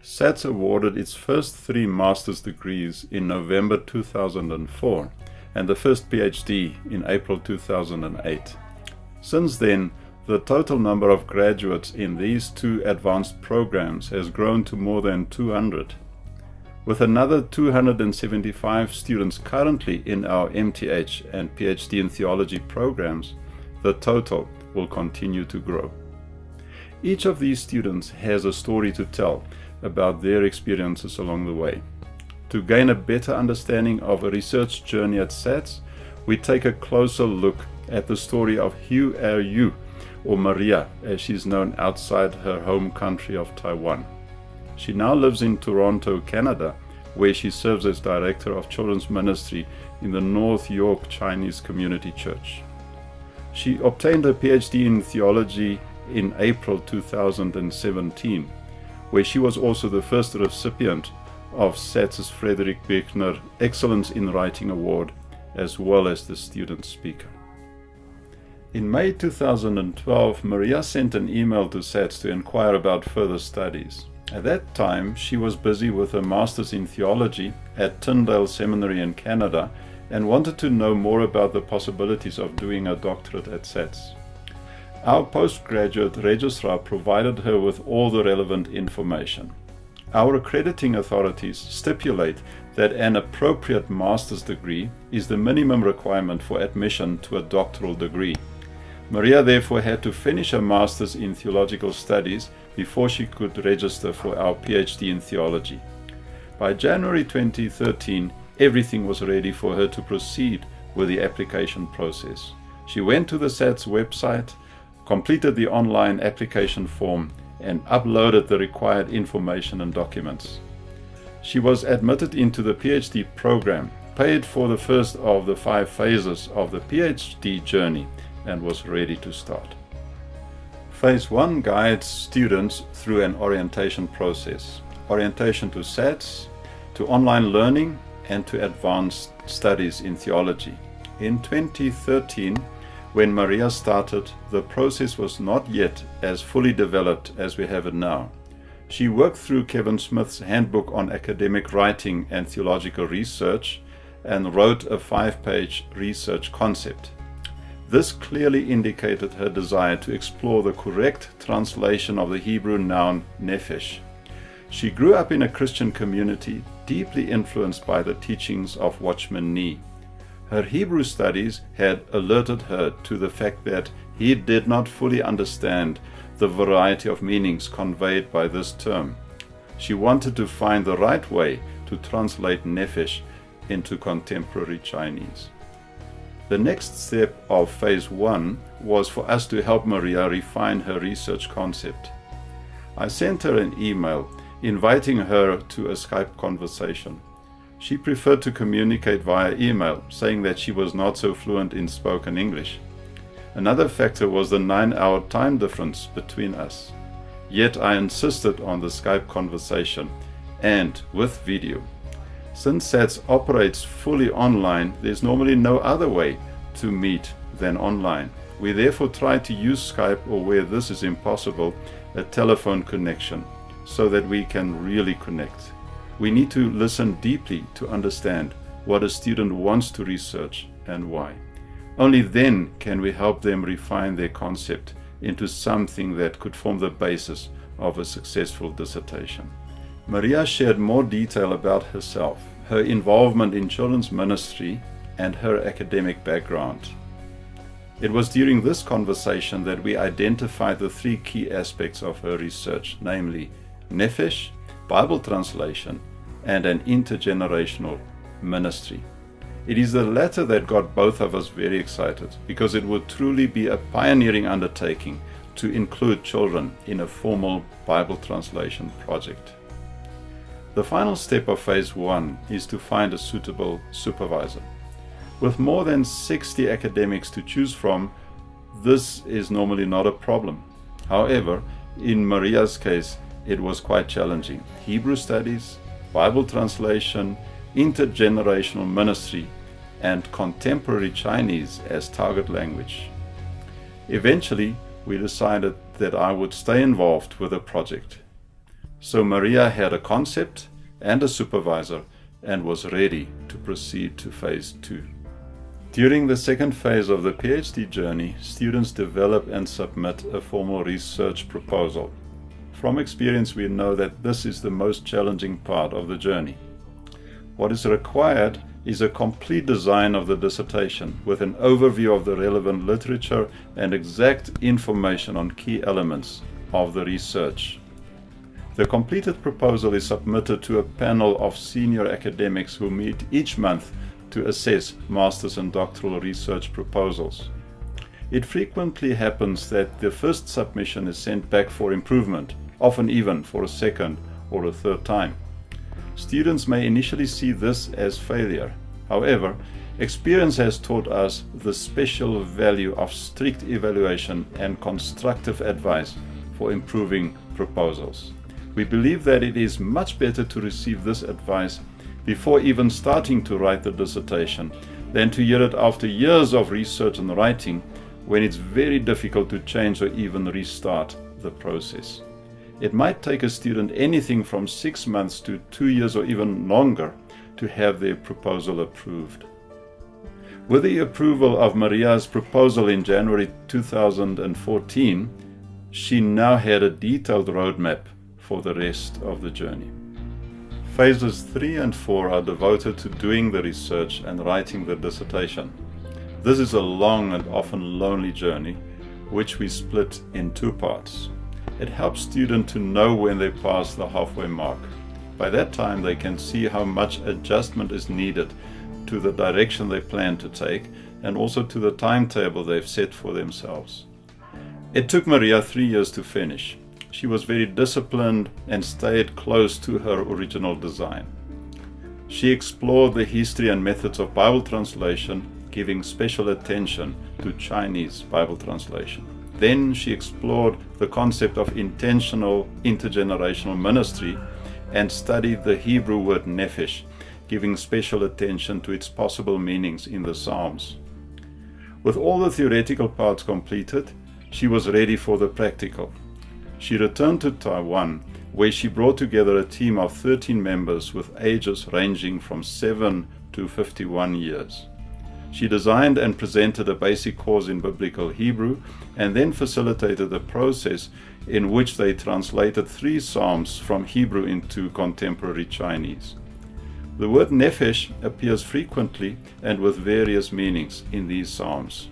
SATS awarded its first 3 master's degrees in November 2004 and the first PhD in April 2008. Since then, the total number of graduates in these 2 advanced programs has grown to more than 200. With another 275 students currently in our MTH and PhD in Theology programs, the total will continue to grow. Each of these students has a story to tell about their experiences along the way. To gain a better understanding of a research journey at SATS, we take a closer look at the story of Hui-Er, or Maria, as she's known outside her home country of Taiwan. She now lives in Toronto, Canada, where she serves as Director of Children's Ministry in the North York Chinese Community Church. She obtained her PhD in Theology in April 2017, where she was also the first recipient of SATS's Frederick Buechner Excellence in Writing Award, as well as the student speaker. In May 2012, Maria sent an email to SATS to inquire about further studies. At that time, she was busy with her Master's in Theology at Tyndale Seminary in Canada and wanted to know more about the possibilities of doing a doctorate at SATS. Our postgraduate registrar provided her with all the relevant information. Our accrediting authorities stipulate that an appropriate master's degree is the minimum requirement for admission to a doctoral degree. Maria therefore had to finish her master's in theological studies before she could register for our PhD in theology. By January 2013, everything was ready for her to proceed with the application process. She went to the SATS website, completed the online application form, and uploaded the required information and documents. She was admitted into the PhD program, paid for the first of the 5 phases of the PhD journey, and was ready to start. Phase 1 guides students through an orientation process. Orientation to SATS, to online learning, and to advanced studies in theology. In 2013, when Maria started, the process was not yet as fully developed as we have it now. She worked through Kevin Smith's Handbook on Academic Writing and Theological Research and wrote a 5-page research concept. This clearly indicated her desire to explore the correct translation of the Hebrew noun nephesh. She grew up in a Christian community deeply influenced by the teachings of Watchman Nee. Her Hebrew studies had alerted her to the fact that he did not fully understand the variety of meanings conveyed by this term. She wanted to find the right way to translate nephesh into contemporary Chinese. The next step of phase 1 was for us to help Maria refine her research concept. I sent her an email inviting her to a Skype conversation. She preferred to communicate via email, saying that she was not so fluent in spoken English. Another factor was the 9-hour time difference between us. Yet I insisted on the Skype conversation and with video. Since SATS operates fully online, there's normally no other way to meet than online. We therefore try to use Skype, or where this is impossible, a telephone connection, so that we can really connect. We need to listen deeply to understand what a student wants to research and why. Only then can we help them refine their concept into something that could form the basis of a successful dissertation. Maria shared more detail about herself, her involvement in children's ministry, and her academic background. It was during this conversation that we identified the 3 key aspects of her research, namely nephesh, Bible translation, and an intergenerational ministry. It is the latter that got both of us very excited, because it would truly be a pioneering undertaking to include children in a formal Bible translation project. The final step of phase 1 is to find a suitable supervisor. With more than 60 academics to choose from, this is normally not a problem. However, in Maria's case, it was quite challenging. Hebrew studies, Bible translation, intergenerational ministry, and contemporary Chinese as target language. Eventually, we decided that I would stay involved with the project. So Maria had a concept and a supervisor and was ready to proceed to phase 2. During the second phase of the PhD journey, students develop and submit a formal research proposal. From experience, we know that this is the most challenging part of the journey. What is required is a complete design of the dissertation with an overview of the relevant literature and exact information on key elements of the research. The completed proposal is submitted to a panel of senior academics who meet each month to assess master's and doctoral research proposals. It frequently happens that the first submission is sent back for improvement, often even for a second or a third time. Students may initially see this as failure. However, experience has taught us the special value of strict evaluation and constructive advice for improving proposals. We believe that it is much better to receive this advice before even starting to write the dissertation than to hear it after years of research and writing when it's very difficult to change or even restart the process. It might take a student anything from 6 months to 2 years or even longer to have their proposal approved. With the approval of Maria's proposal in January 2014, she now had a detailed roadmap for the rest of the journey. Phases 3 and 4 are devoted to doing the research and writing the dissertation. This is a long and often lonely journey, which we split in 2 parts. It helps students to know when they pass the halfway mark. By that time, they can see how much adjustment is needed to the direction they plan to take and also to the timetable they've set for themselves. It took Maria 3 years to finish. She was very disciplined and stayed close to her original design. She explored the history and methods of Bible translation, giving special attention to Chinese Bible translation. Then she explored the concept of intentional intergenerational ministry and studied the Hebrew word nephesh, giving special attention to its possible meanings in the Psalms. With all the theoretical parts completed, she was ready for the practical. She returned to Taiwan, where she brought together a team of 13 members with ages ranging from 7 to 51 years. She designed and presented a basic course in Biblical Hebrew and then facilitated a process in which they translated 3 Psalms from Hebrew into contemporary Chinese. The word nephesh appears frequently and with various meanings in these Psalms.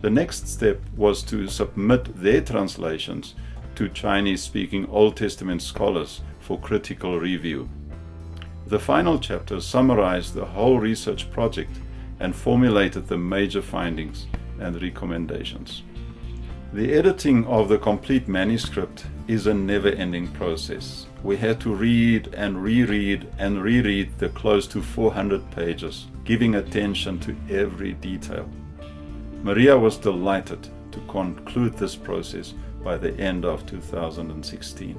The next step was to submit their translations to Chinese-speaking Old Testament scholars for critical review. The final chapter summarized the whole research project and formulated the major findings and recommendations. The editing of the complete manuscript is a never-ending process. We had to read and reread and reread the close to 400 pages, giving attention to every detail. Maria was delighted to conclude this process by the end of 2016.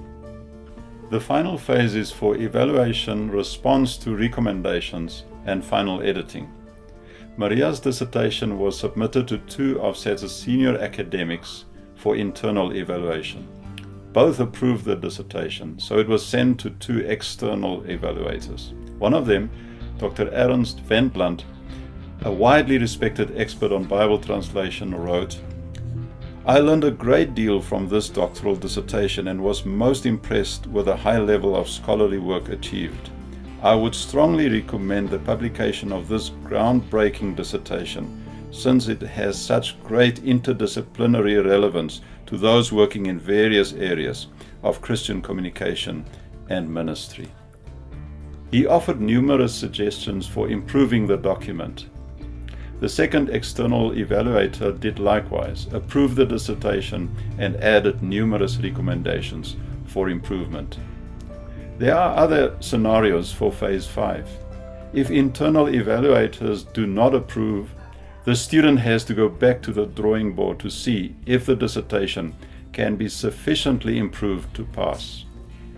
The final phase is for evaluation, response to recommendations, and final editing. Maria's dissertation was submitted to 2 of SATS' senior academics for internal evaluation. Both approved the dissertation, so it was sent to 2 external evaluators. One of them, Dr. Ernst Wendland, a widely respected expert on Bible translation, wrote, "I learned a great deal from this doctoral dissertation and was most impressed with the high level of scholarly work achieved. I would strongly recommend the publication of this groundbreaking dissertation, since it has such great interdisciplinary relevance to those working in various areas of Christian communication and ministry." He offered numerous suggestions for improving the document. The second external evaluator did likewise, approved the dissertation, and added numerous recommendations for improvement. There are other scenarios for Phase 5. If internal evaluators do not approve, the student has to go back to the drawing board to see if the dissertation can be sufficiently improved to pass.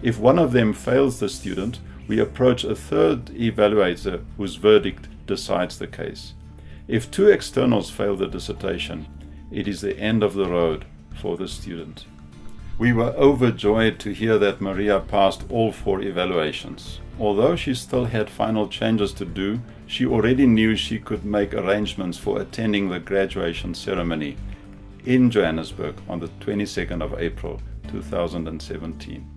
If one of them fails the student, we approach a third evaluator whose verdict decides the case. If 2 externals fail the dissertation, it is the end of the road for the student. We were overjoyed to hear that Maria passed all 4 evaluations. Although she still had final changes to do, she already knew she could make arrangements for attending the graduation ceremony in Johannesburg on the 22nd of April 2017.